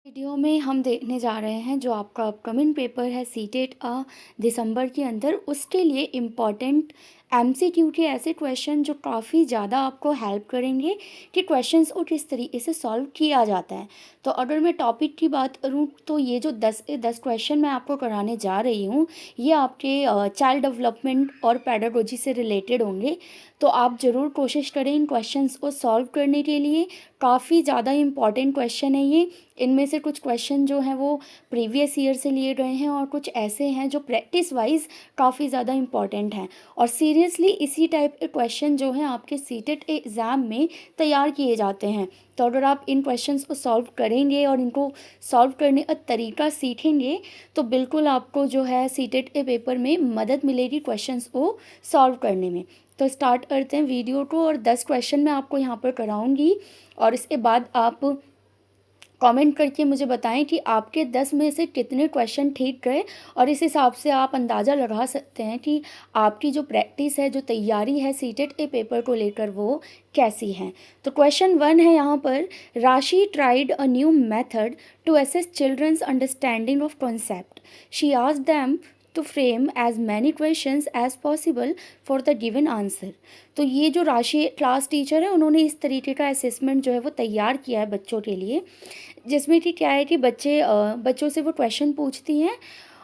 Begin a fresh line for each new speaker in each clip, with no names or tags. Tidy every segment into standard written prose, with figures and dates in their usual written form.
Video में हम देखने जा रहे हैं जो आपका अपकमिंग पेपर है सीटेट दिसंबर के अंदर उसके लिए इम्पॉर्टेंट एमसीक्यू के ऐसे क्वेश्चन जो काफ़ी ज़्यादा आपको हेल्प करेंगे कि क्वेश्चंस को किस तरीके से सॉल्व किया जाता है। तो अगर मैं टॉपिक की बात करूं तो ये जो 10 क्वेश्चन मैं आपको कराने जा रही हूं ये आपके चाइल्ड डेवलपमेंट और पैडागोजी से रिलेटेड होंगे। तो आप ज़रूर कोशिश करें इन क्वेश्चंस को सॉल्व करने के लिए। काफ़ी ज़्यादा इम्पॉर्टेंट क्वेश्चन है ये। इनमें से कुछ क्वेश्चन जो हैं वो प्रीवियस ईयर से लिए गए हैं और कुछ ऐसे हैं जो प्रैक्टिस वाइज काफ़ी ज़्यादा इम्पॉर्टेंट हैं। और सीरियसली इसी टाइप के क्वेश्चन जो हैं आपके सीटेट एग्ज़ाम में तैयार किए जाते हैं। तो अगर आप इन क्वेश्चंस को सॉल्व करेंगे और इनको सॉल्व करने का तरीका सीखेंगे तो बिल्कुल आपको जो है सीटेट के पेपर में मदद मिलेगी क्वेश्चंस को सॉल्व करने में। तो स्टार्ट करते हैं वीडियो को और 10 क्वेश्चन मैं आपको यहाँ पर कराऊंगी और इसके बाद आप कमेंट करके मुझे बताएं कि आपके 10 में से कितने क्वेश्चन ठीक गए और इस हिसाब से आप अंदाज़ा लगा सकते हैं कि आपकी जो प्रैक्टिस है, जो तैयारी है सीटेट के पेपर को लेकर वो कैसी है। तो क्वेश्चन 1 है यहाँ पर, Rashi tried a new method to assess childrens understanding of concept. She asked them to frame as many questions as possible for the given answer. तो ये जो राशि क्लास टीचर है उन्होंने इस तरीके का असेसमेंट जो है वो तैयार किया है बच्चों के लिए, जिसमें कि क्या है कि बच्चों से वो क्वेश्चन पूछती हैं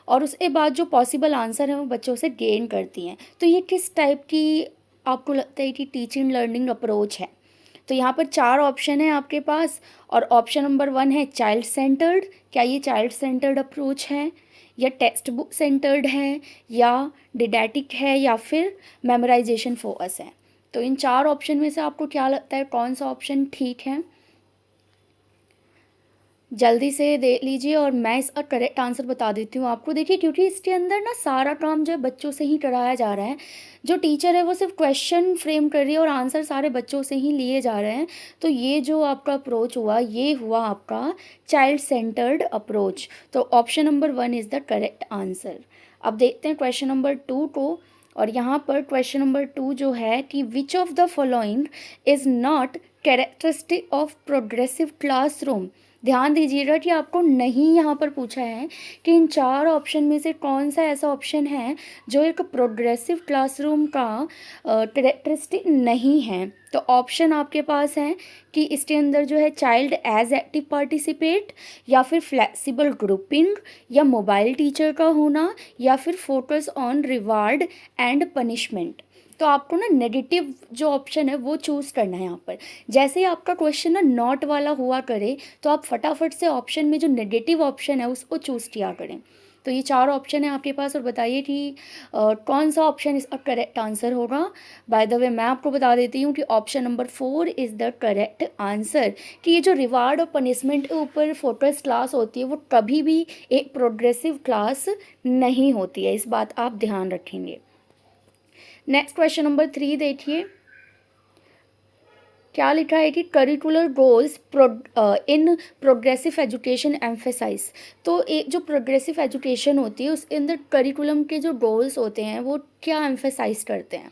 और उसके बाद जो पॉसिबल आंसर है वो बच्चों से गेन करती हैं। तो ये किस टाइप की आपको लगता है कि टीचिंग लर्निंग अप्रोच है। तो यहाँ पर 4 ऑप्शन है आपके पास और ऑप्शन नंबर 1 है चाइल्ड सेंटर्ड। क्या ये चाइल्ड सेंटर्ड अप्रोच है या टेक्स्ट बुक सेंटर्ड है या डिडैक्टिक है या फिर मेमोराइजेशन फोकस है। तो इन 4 ऑप्शन में से आपको क्या लगता है कौन सा ऑप्शन ठीक है, जल्दी से देख लीजिए और मैं इसका करेक्ट आंसर बता देती हूँ आपको। देखिए क्योंकि इसके अंदर ना सारा काम जो है बच्चों से ही कराया जा रहा है। जो टीचर है वो सिर्फ क्वेश्चन फ्रेम कर रही है और आंसर सारे बच्चों से ही लिए जा रहे हैं। तो ये जो आपका अप्रोच हुआ ये हुआ आपका चाइल्ड सेंटर्ड अप्रोच। तो option number 1 is the correct answer. अब देखते हैं क्वेश्चन नंबर 2 को। और यहाँ पर क्वेश्चन नंबर 2 जो है कि which of the following is not characteristic of progressive classroom. ध्यान दीजिएगा कि आपको नहीं यहाँ पर पूछा है कि इन 4 ऑप्शन में से कौन सा ऐसा ऑप्शन है जो एक प्रोग्रेसिव क्लासरूम का कैरेक्टरिस्टिक नहीं है। तो ऑप्शन आपके पास हैं कि इसके अंदर जो है चाइल्ड एज एक्टिव पार्टिसिपेट या फिर फ्लेक्सिबल ग्रुपिंग या मोबाइल टीचर का होना या फिर focus on reward and punishment. तो आपको ना नेगेटिव जो ऑप्शन है वो चूज़ करना है यहाँ पर। जैसे ही आपका क्वेश्चन ना नॉट वाला हुआ करे तो आप फटाफट से ऑप्शन में जो नेगेटिव ऑप्शन है उसको चूज़ किया करें। तो ये 4 ऑप्शन है आपके पास और बताइए कि कौन सा ऑप्शन इसका करेक्ट आंसर होगा। बाय द वे मैं आपको बता देती हूँ कि option number 4 is the correct answer. कि ये जो रिवार्ड और पनिशमेंट के ऊपर फोकस क्लास होती है वो कभी भी एक प्रोग्रेसिव क्लास नहीं होती है, इस बात आप ध्यान रखेंगे। नेक्स्ट क्वेश्चन नंबर 3 देखिए क्या लिखा है कि curricular goals in progressive education emphasise. तो एक जो प्रोग्रेसिव एजुकेशन होती है उसके अंदर करिकुलम के जो गोल्स होते हैं वो क्या एम्फेसाइज करते हैं।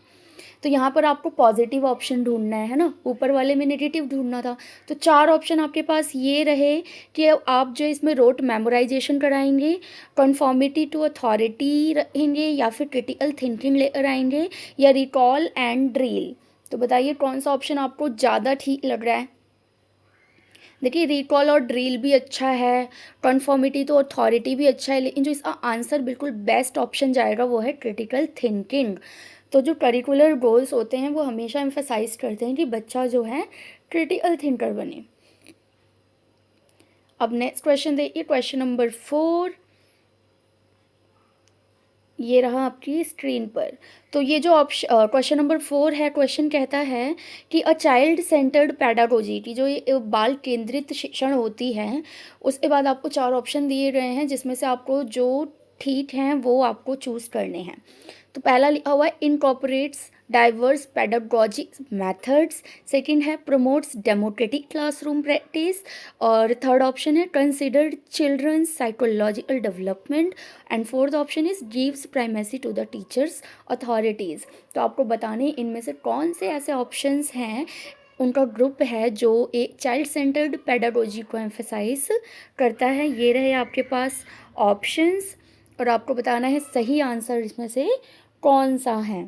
तो यहाँ पर आपको पॉजिटिव ऑप्शन ढूंढना है ना, ऊपर वाले में नेगेटिव ढूंढना था। तो 4 ऑप्शन आपके पास ये रहे कि आप जो इसमें रोट मेमोराइजेशन कराएंगे, कन्फॉर्मिटी टू अथॉरिटी रहेंगे या फिर क्रिटिकल थिंकिंग लेकर आएंगे या रिकॉल एंड ड्रिल। तो बताइए कौन सा ऑप्शन आपको ज़्यादा ठीक लग रहा है। देखिए रिकॉल और ड्रिल भी अच्छा है, कन्फॉर्मिटी तो अथॉरिटी भी अच्छा है, लेकिन जो इसका आंसर बिल्कुल बेस्ट ऑप्शन जाएगा वो है क्रिटिकल थिंकिंग। तो जो करिकुलर गोल्स होते हैं वो हमेशा एम्फेसाइज करते हैं कि बच्चा जो है क्रिटिकल थिंकर बने। अब नेक्स्ट क्वेश्चन देखिए क्वेश्चन नंबर 4, ये रहा आपकी स्क्रीन पर। तो ये जो ऑप्शन क्वेश्चन नंबर 4 है, क्वेश्चन कहता है कि अ चाइल्ड सेंटर्ड पैडागोजी की जो ये बाल केंद्रित शिक्षण होती है उसके बाद आपको 4 ऑप्शन दिए गए हैं जिसमें से आपको जो ठीक हैं वो आपको चूज़ करने हैं। तो पहला लिखा हुआ है incorporates diverse pedagogic methods, second है प्रमोट्स डेमोक्रेटिक क्लासरूम प्रैक्टिस और थर्ड ऑप्शन है considered childrens psychological development and fourth option is gives primacy to the teachers authorities. तो आपको बताने इनमें से कौन से ऐसे ऑप्शंस हैं उनका ग्रुप है जो एक चाइल्ड सेंटर्ड पेडागोजी को एम्फेसाइज करता है। ये रहे आपके पास ऑप्शंस और आपको बताना है सही आंसर इसमें से कौन सा है।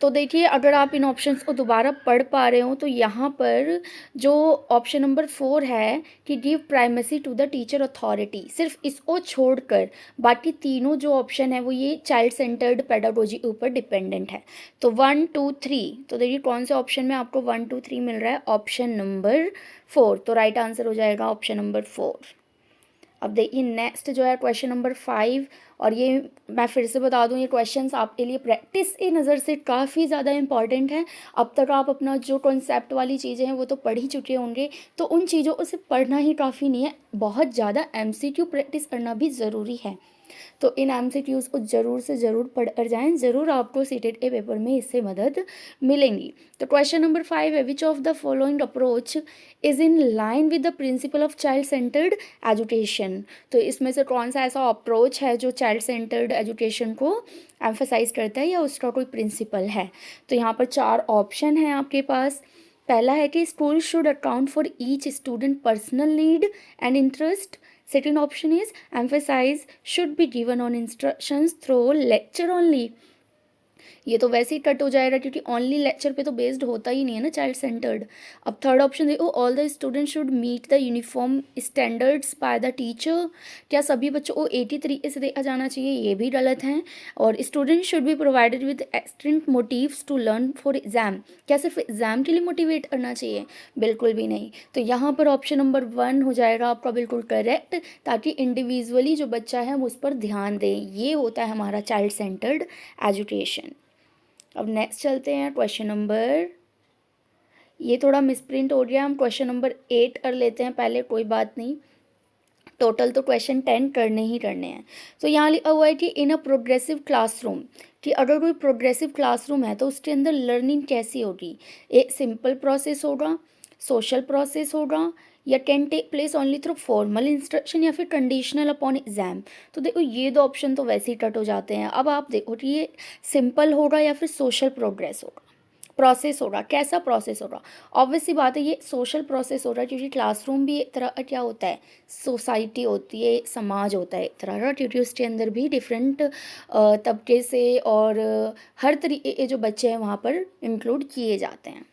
तो देखिए, अगर आप इन ऑप्शंस को दोबारा पढ़ पा रहे हो तो यहाँ पर जो ऑप्शन नंबर 4 है कि give primacy to the teacher authority, सिर्फ इसको छोड़कर बाकी तीनों जो ऑप्शन है वो ये चाइल्ड सेंटर्ड पेडागोजी के ऊपर डिपेंडेंट है। तो 1 2 3, तो देखिए कौन से ऑप्शन में आपको 1 2 3 मिल रहा है, ऑप्शन नंबर 4। तो राइट आंसर हो जाएगा ऑप्शन नंबर 4। अब देखिए नेक्स्ट जो है क्वेश्चन नंबर 5, और ये मैं फिर से बता दूं, ये क्वेश्चंस आपके लिए प्रैक्टिस की नज़र से काफ़ी ज़्यादा इंपॉर्टेंट है। अब तक आप अपना जो कॉन्सेप्ट वाली चीज़ें हैं वो तो पढ़ ही चुके होंगे, तो उन चीज़ों को सिर्फ पढ़ना ही काफ़ी नहीं है, बहुत ज़्यादा एमसीक्यू प्रैक्टिस करना भी ज़रूरी है। तो इन एमसीक्यूज़ को ज़रूर से ज़रूर पढ़ कर जाएँ, ज़रूर आपको सीटेट के पेपर में इससे मदद मिलेंगी। तो क्वेश्चन नंबर 5 है, which of the following approach is in line with the principle of child centred education. तो इसमें से कौन सा ऐसा अप्रोच है जो चाइल्ड सेंटर्ड एजुकेशन को एम्फेसाइज करता है या उसका कोई प्रिंसिपल है। तो यहाँ पर 4 ऑप्शन हैं आपके पास। पहला है कि school should account for each student personal need and interest. Second option is emphasize should be given on instructions through lecture only. ये तो वैसे ही कट हो जाएगा क्योंकि ओनली लेक्चर पे तो बेस्ड होता ही नहीं है ना चाइल्ड सेंटर्ड। अब थर्ड ऑप्शन देखो, all the student should meet the uniform standards by the teacher. क्या सभी बच्चों को एक ही तरीके से देखा जाना चाहिए, ये भी गलत है। और student should be provided with extent motives to learn for exam. क्या सिर्फ एग्जाम के लिए मोटिवेट करना चाहिए, बिल्कुल भी नहीं। तो यहाँ पर ऑप्शन नंबर 1 हो जाएगा आपका बिल्कुल करेक्ट, ताकि इंडिविजुअली जो बच्चा है वो उस पर ध्यान दें। ये होता है हमारा चाइल्ड सेंटर्ड एजुकेशन। अब नेक्स्ट चलते हैं क्वेश्चन नंबर, ये थोड़ा मिसप्रिंट हो गया, हम क्वेश्चन नंबर 8 कर लेते हैं पहले, कोई बात नहीं। टोटल तो क्वेश्चन 10 करने ही करने हैं। तो यहाँ लिखा हुआ है कि इन अ प्रोग्रेसिव क्लासरूम, कि अगर कोई प्रोग्रेसिव क्लासरूम है तो उसके अंदर लर्निंग कैसी होगी। एक सिंपल प्रोसेस होगा, सोशल प्रोसेस होगा, या can take place only through formal instruction, या फिर कंडीशनल अपॉन एग्जाम। तो देखो ये 2 ऑप्शन तो वैसे ही कट हो जाते हैं। अब आप देखो कि ये सिंपल होगा या फिर सोशल प्रोग्रेस होगा, प्रोसेस होगा। कैसा प्रोसेस होगा, ऑब्वियस सी बात है ये सोशल प्रोसेस हो रहा है, क्योंकि क्लासरूम भी एक तरह का क्या होता है, सोसाइटी होती है, समाज होता है एक तरह का, क्योंकि उसके अंदर भी डिफरेंट तबके से और हर तरीके के जो बच्चे हैं वहाँ पर इंक्लूड किए जाते हैं।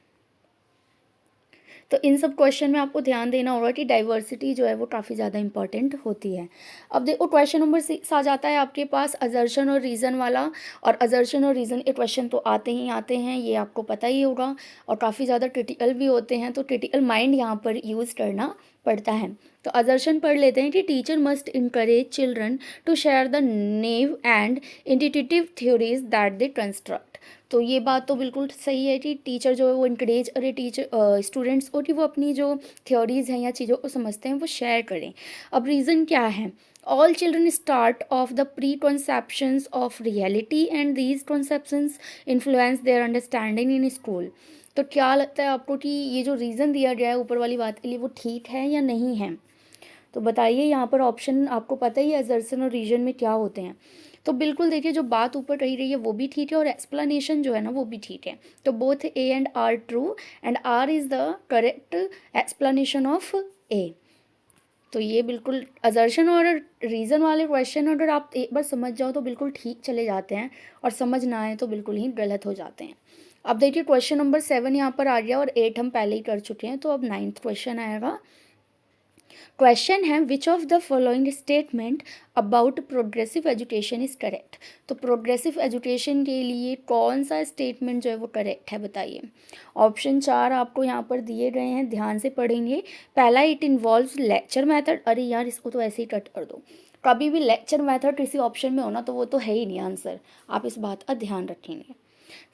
तो इन सब क्वेश्चन में आपको ध्यान देना होगा कि डाइवर्सिटी जो है वो काफ़ी ज़्यादा इंपॉर्टेंट होती है। अब देखो क्वेश्चन नंबर 6 आ जाता है आपके पास असर्शन और रीज़न वाला, और असर्शन और रीज़न के क्वेश्चन तो आते ही आते हैं, ये आपको पता ही होगा, और काफ़ी ज़्यादा क्रिटिकल भी होते हैं, तो क्रिटिकल माइंड यहाँ पर यूज़ करना पड़ता है। तो असर्शन पढ़ लेते हैं कि teacher must encourage children to share the naive and intuitive theories that they construct. तो ये बात तो बिल्कुल सही है कि टीचर जो है वो इनकरेज करे टीचर स्टूडेंट्स को कि वो अपनी जो थ्योरीज हैं या चीज़ों को समझते हैं वो शेयर करें। अब रीज़न क्या है, all children start off the preconceptions of reality and these conceptions influence their understanding in school. तो क्या लगता है आपको कि ये जो रीज़न दिया गया है ऊपर वाली बात के लिए वो ठीक है या नहीं है। तो बताइए, यहाँ पर ऑप्शन आपको पता ही है असर्शन और रीजन में क्या होते हैं। तो बिल्कुल देखिए, जो बात ऊपर कही रही है वो भी ठीक है और एक्सप्लेनेशन जो है ना वो भी ठीक है। तो both A and R true and R is the correct explanation of A. तो ये बिल्कुल असर्शन और रीज़न वाले क्वेश्चन अगर आप एक बार समझ जाओ तो बिल्कुल ठीक चले जाते हैं, और समझ ना आए तो बिल्कुल ही गलत हो जाते हैं। अब देखिए क्वेश्चन नंबर 7 यहाँ पर आ गया, और 8 हम पहले ही कर चुके हैं, तो अब 9th क्वेश्चन आएगा। क्वेश्चन है which of the following statement about progressive education is correct. तो प्रोग्रेसिव एजुकेशन के लिए कौन सा स्टेटमेंट जो है वो करेक्ट है, बताइए। ऑप्शन 4 आपको यहाँ पर दिए गए हैं, ध्यान से पढ़ेंगे। पहला, इट इन्वॉल्व्स लेक्चर मेथड। अरे यार, इसको तो ऐसे ही कट कर दो, कभी भी लेक्चर मेथड किसी ऑप्शन में होना तो वो तो है ही नहीं आंसर, आप इस बात का ध्यान रखेंगे।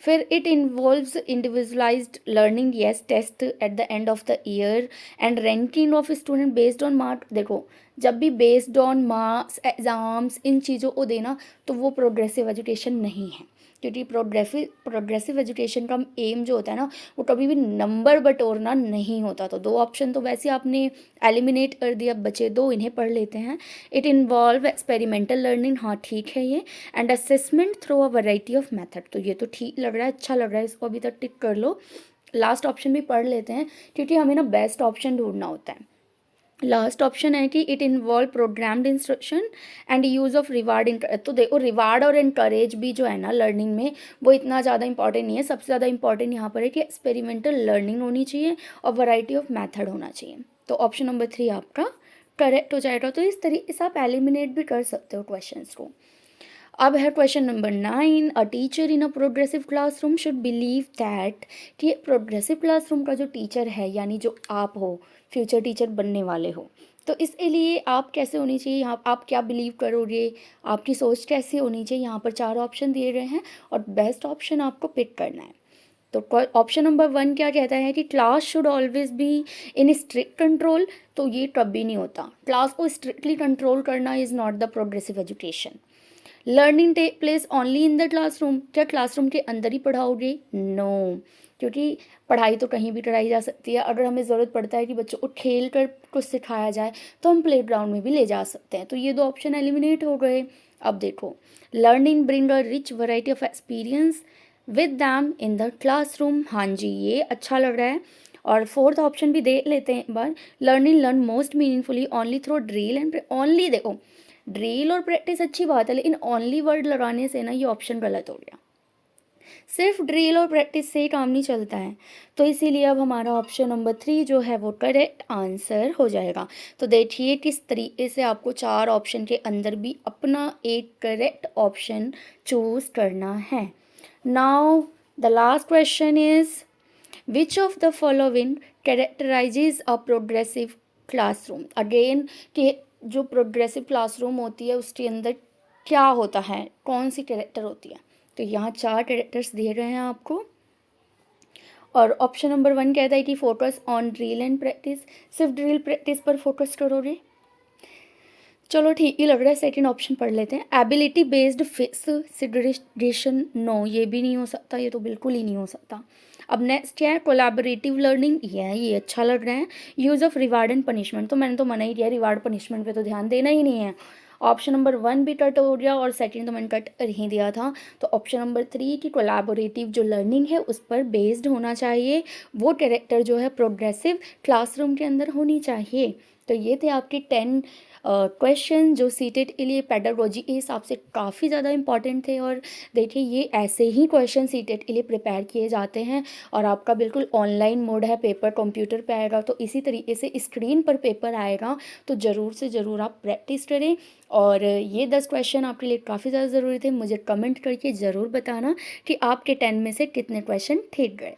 फिर it involves individualised learning, yes, test at the end of the year and ranking of student based on mark. देखो, जब भी बेस्ड ऑन मार्क्स, एग्ज़ाम्स, इन चीज़ों को देना तो वो प्रोग्रेसिव एजुकेशन नहीं है। क्योंकि प्रोग्रेसिव एजुकेशन का एम जो होता है ना, वो कभी भी नंबर बटोरना नहीं होता। तो 2 ऑप्शन तो वैसे आपने एलिमिनेट कर दिया, बचे 2, इन्हें पढ़ लेते हैं। इट इन्वॉल्व एक्सपेरिमेंटल लर्निंग, हाँ ठीक है ये, and assessment through a variety of method. तो ये तो ठीक लग रहा है, अच्छा लग रहा है, इसको अभी तक टिक कर लो। लास्ट ऑप्शन भी पढ़ लेते हैं, क्योंकि हमें ना बेस्ट ऑप्शन ढूंढना होता है। लास्ट ऑप्शन है कि it involve programmed instruction and use of reward. तो देखो, रिवार्ड और इनकरेज भी जो है ना लर्निंग में, वो इतना ज़्यादा इंपॉर्टेंट नहीं है। सबसे ज़्यादा इंपॉर्टेंट यहाँ पर है कि एक्सपेरिमेंटल लर्निंग होनी चाहिए और वैरायटी ऑफ मेथड होना चाहिए। तो ऑप्शन नंबर 3 आपका करेक्ट हो जाएगा। तो इस तरीके से आप एलिमिनेट भी कर सकते हो क्वेश्चंस को। अब है question number 9, a teacher in a progressive classroom should believe that, कि प्रोग्रेसिव क्लासरूम का जो टीचर है, यानी जो आप हो, फ्यूचर टीचर बनने वाले हो, तो इसके लिए आप कैसे होनी चाहिए, यहाँ आप क्या बिलीव करोगे, आपकी सोच कैसी होनी चाहिए। यहाँ पर 4 ऑप्शन दिए गए हैं और बेस्ट ऑप्शन आपको पिक करना है। तो ऑप्शन नंबर 1 क्या कहता है कि class should always be in strict control. तो ये कभी नहीं होता, क्लास को स्ट्रिक्टली कंट्रोल करना is not the progressive education. Learning take place only in the classroom, क्या क्लासरूम के अंदर ही पढ़ाओगे? नो, क्योंकि पढ़ाई तो कहीं भी कराई जा सकती है। अगर हमें ज़रूरत पड़ता है कि बच्चों को खेल कर कुछ सिखाया जाए, तो हम प्ले ग्राउंड में भी ले जा सकते हैं। तो ये 2 ऑप्शन एलिमिनेट हो गए। अब देखो, learning bring a rich variety of experience with them in the classroom, हाँ जी ये अच्छा लग रहा है। और 4th ऑप्शन भी देख लेते हैं एक बार, learning learn most meaningfully only through drill and only. देखो, ड्रिल और प्रैक्टिस अच्छी बात है, लेकिन ओनली वर्ड लगाने से ना ये ऑप्शन गलत हो गया। सिर्फ ड्रिल और प्रैक्टिस से ही काम नहीं चलता है। तो इसीलिए अब हमारा ऑप्शन नंबर 3 जो है वो करेक्ट आंसर हो जाएगा। तो देखिए किस तरीके से आपको 4 ऑप्शन के अंदर भी अपना एक करेक्ट ऑप्शन चूज़ करना है। Now the last question is, which of the following कैरेक्टराइजेज a progressive classroom. Again, कि जो प्रोग्रेसिव क्लासरूम होती है उसके अंदर क्या होता है, कौन सी कैरेक्टर होती है। तो यहाँ 4 कैरेक्टर्स दिए गए हैं आपको। और ऑप्शन नंबर 1 कहता है कि focus on drill and practice, सिर्फ ड्रिल प्रैक्टिस पर फोकस करोगे। चलो ठीक ही लग रहा है, सेकंड ऑप्शन पढ़ लेते हैं, ability based fix segregation. No, ये भी नहीं हो सकता, ये तो बिल्कुल ही नहीं हो सकता। अब नेक्स्ट क्या है, कोलैबोरेटिव लर्निंग, ये अच्छा लग रहा है। Use of reward and punishment, तो मैंने तो मना ही किया, रिवार्ड पनिशमेंट पे तो ध्यान देना ही नहीं है। ऑप्शन नंबर 1 भी कट हो गया और सेकंड तो मैंने कट कर ही दिया था। तो ऑप्शन नंबर 3 की कोलैबोरेटिव जो लर्निंग है उस पर बेस्ड होना चाहिए, वो कैरेक्टर जो है प्रोग्रेसिव क्लासरूम के अंदर होनी चाहिए। तो ये थे आपके 10 क्वेश्चन जो सीटेट के लिए पेडागोजी के हिसाब से काफ़ी ज़्यादा इंपॉर्टेंट थे। और देखिए, ये ऐसे ही क्वेश्चन सीटेट के लिए प्रिपेयर किए जाते हैं और आपका बिल्कुल ऑनलाइन मोड है, पेपर कंप्यूटर पे आएगा, तो इसी तरीके से स्क्रीन पर पेपर आएगा। तो ज़रूर से ज़रूर आप प्रैक्टिस करें। और ये 10 क्वेश्चन आपके लिए काफ़ी ज़्यादा ज़रूरी थे। मुझे कमेंट करके ज़रूर बताना कि आपके 10 में से कितने क्वेश्चन ठीक गए।